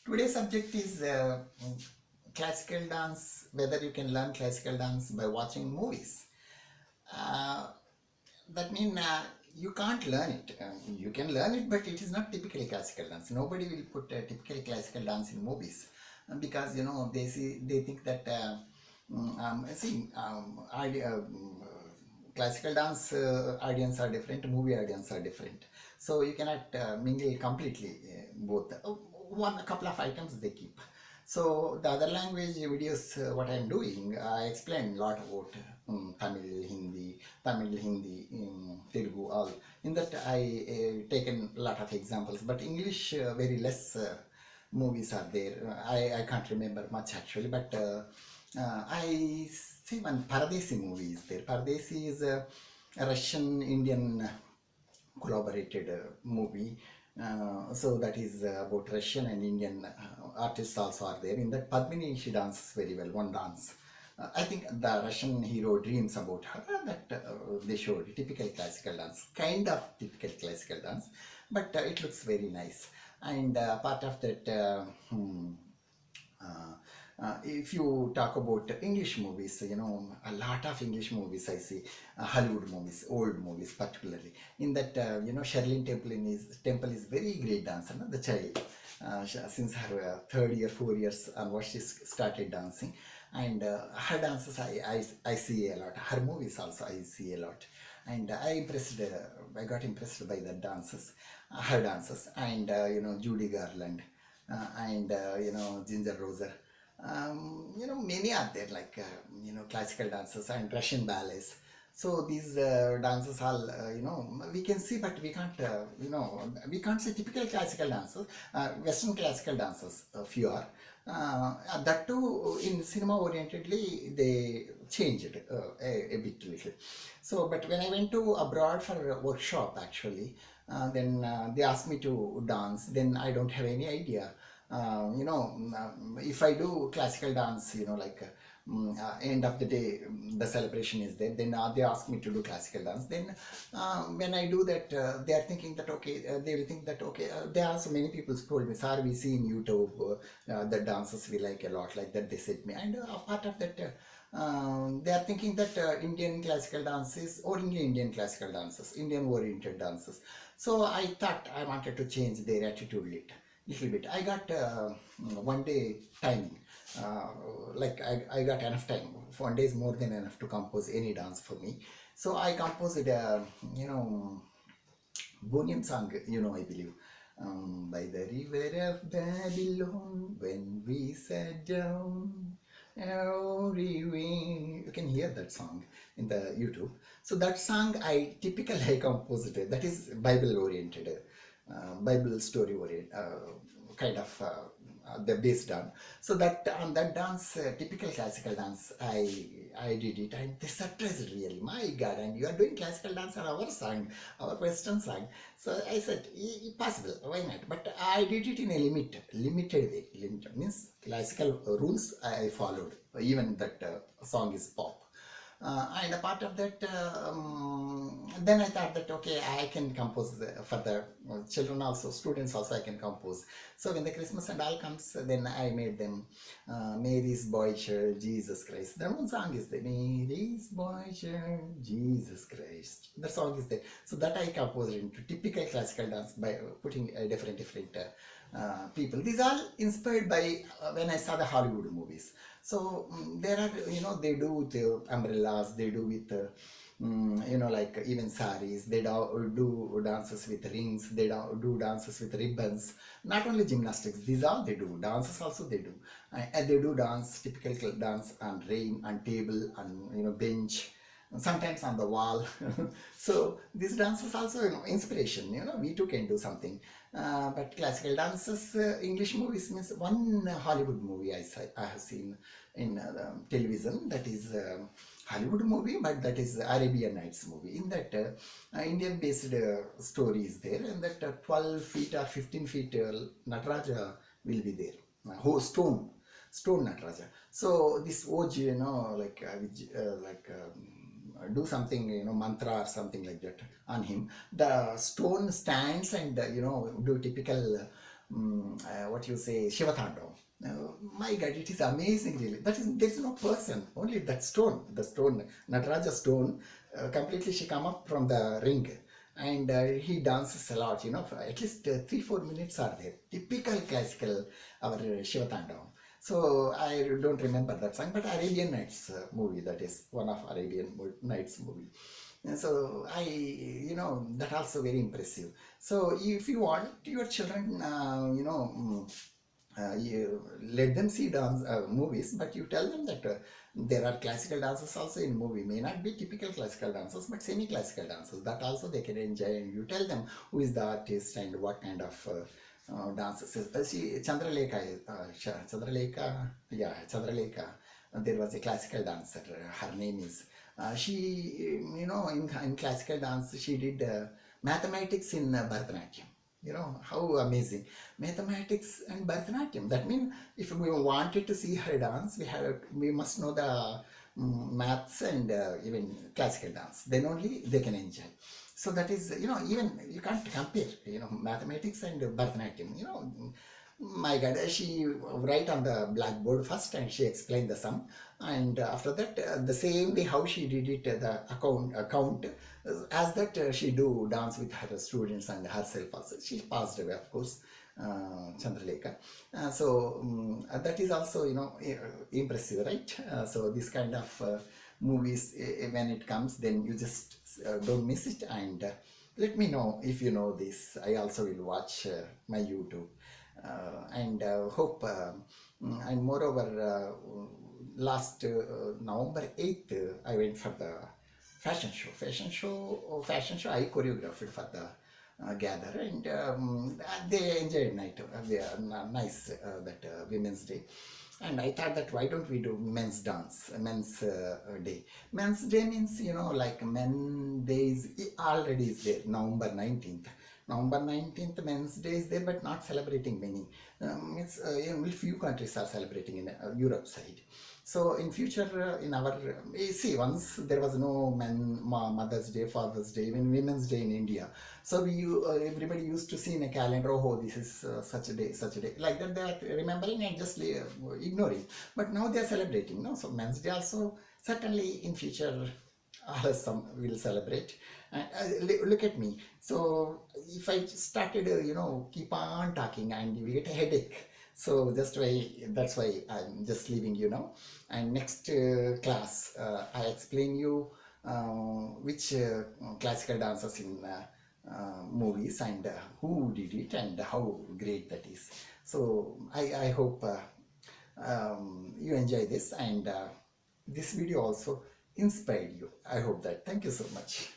Today's subject is classical dance, whether you can learn classical dance by watching movies. Uh, that means you can't learn it. You can learn it, but it is not typical classical dance. Nobody will put typical classical dance in movies because they think that classical dance audience are different, movie audience are different. So you cannot mingle completely both. One a couple of items they keep. So the other language videos, what I'm doing, I explain a lot about Tamil, Hindi, Telugu, all. In that I taken a lot of examples, but English very less movies are there. I can't remember much actually, but I see one Paradesi movie is there. Paradesi is a Russian Indian collaborated movie. So that is about Russian and Indian artists also are there. In that, Padmini, she dances very well, one dance. I think the Russian hero dreams about her, that they showed typical classical dance, kind of typical classical dance, but it looks very nice. And part of that, uh, if you talk about English movies, a lot of English movies I see, Hollywood movies, old movies particularly. In that, Sherlyn Temple is very great dancer, no? The child. Since her third year, 4 years onwards, she started dancing, and her dances I see a lot. Her movies also I see a lot, and I got impressed by the dances, her dances, and Judy Garland, and Ginger Roser. Many are there, like classical dances and Russian ballets. So these dances all we can see, but we can't we can't see typical classical dances. Western classical dances, few are. That too, in cinema orientedly they changed a bit little. So, but when I went to abroad for a workshop actually, then they asked me to dance. Then I don't have any idea. If I do classical dance, end of the day, the celebration is there. Then they ask me to do classical dance. Then when I do that, they are thinking that okay, they will think that okay. There are so many people who told me, "Sir, we see in YouTube the dances we like a lot." Like that, they said me, and part of that. They are thinking that Indian classical dances, only Indian classical dances, Indian oriented dances. So I thought I wanted to change their attitude little bit. I got 1 day timing. Uh, like I got enough time. 1 day is more than enough to compose any dance for me. So I composed Bonian song, I believe. By the river of Babylon, when we sat down, every way. You can hear that song in the YouTube. So that song I typically I composed. That is Bible oriented, Bible story oriented, kind of the based on. So that on that dance, typical classical dance, I did it, and they surprised really. My God! And you are doing classical dance on our song, our Western song. So I said, possible, why not? But I did it in a limited way. Limited means classical rules I followed. Even that song is pop. And a part of that, then I thought that okay, I can compose for the children also, students also I can compose. So when the Christmas and all comes, then I made them Mary's Boy Child, Jesus Christ. That one song is there, Mary's Boy Child, Jesus Christ. The song is there. So that I composed into typical classical dance by putting different people. These are inspired by when I saw the Hollywood movies. So there are, they do with umbrellas, they do with, like even saris, they do dances with rings, they do dances with ribbons. Not only gymnastics, these are they do. Dances also they do. And they do dance, typical dance on rain, on table, on, bench, sometimes on the wall. So these dances also inspiration, we too can do something. But classical dances, English movies means one Hollywood movie I have seen in television, that is Hollywood movie, but that is Arabian Nights movie. In that Indian based story is there, and that 12 feet or 15 feet Nataraja will be there, whole stone Nataraja. So this Oj, do something, mantra or something like that on him. The stone stands and do typical what you say, Shivatandam. My God, it is amazing, really. That is, there is no person, only that stone, the stone, Nataraja stone. Completely, she come up from the ring, and he dances a lot. For at least 3-4 minutes are there. Typical classical, our Shivatandam. So I don't remember that song, but Arabian Nights movie. That is one of Arabian Nights movie. And so that also very impressive. So if you want your children, you let them see dance movies, but you tell them that there are classical dances also in movie. May not be typical classical dances, but semi-classical dances that also they can enjoy. And you tell them who is the artist and what kind of dances. See, Chandralekha, yeah, Chandralekha. There was a classical dancer. Her name is. She, in classical dance, she did mathematics in Bharatanatyam. How amazing. Mathematics and Bharatanatyam. That means if we wanted to see her dance, we must know the maths and even classical dance. Then only they can enjoy. So that is, even you can't compare, mathematics and Bharatanatyam. My God, she write on the blackboard first and she explained the sum, and after that the same way how she did it, the account as that she do dance with her students and herself also. She passed away, of course, Chandralekha. That is also impressive, right? So this kind of movies, when it comes, then you just don't miss it, and let me know if you know this. I also will watch my YouTube, and hope, and moreover, last November 8th, I went for the fashion show I choreographed for the gather, and they enjoyed night, nice, that Women's Day. And I thought that why don't we do men's dance, men's day. Men's day means, like men days already is there, November 19th. November 19th, Men's Day is there, but not celebrating many. It's only few countries are celebrating in Europe side. So in future, in our see, once there was no Mother's Day, Father's Day, even Women's Day in India. So everybody used to see in a calendar, oh, this is such a day, like that. They are remembering and just ignoring. But now they are celebrating. No, so Men's Day also certainly in future some will celebrate. And look at me. So if I started, keep on talking, and you will get a headache. So that's why I'm just leaving And next class, I explain you which classical dancers in movies, and who did it and how great that is. So I hope you enjoy this, and this video also inspired you. I hope that. Thank you so much.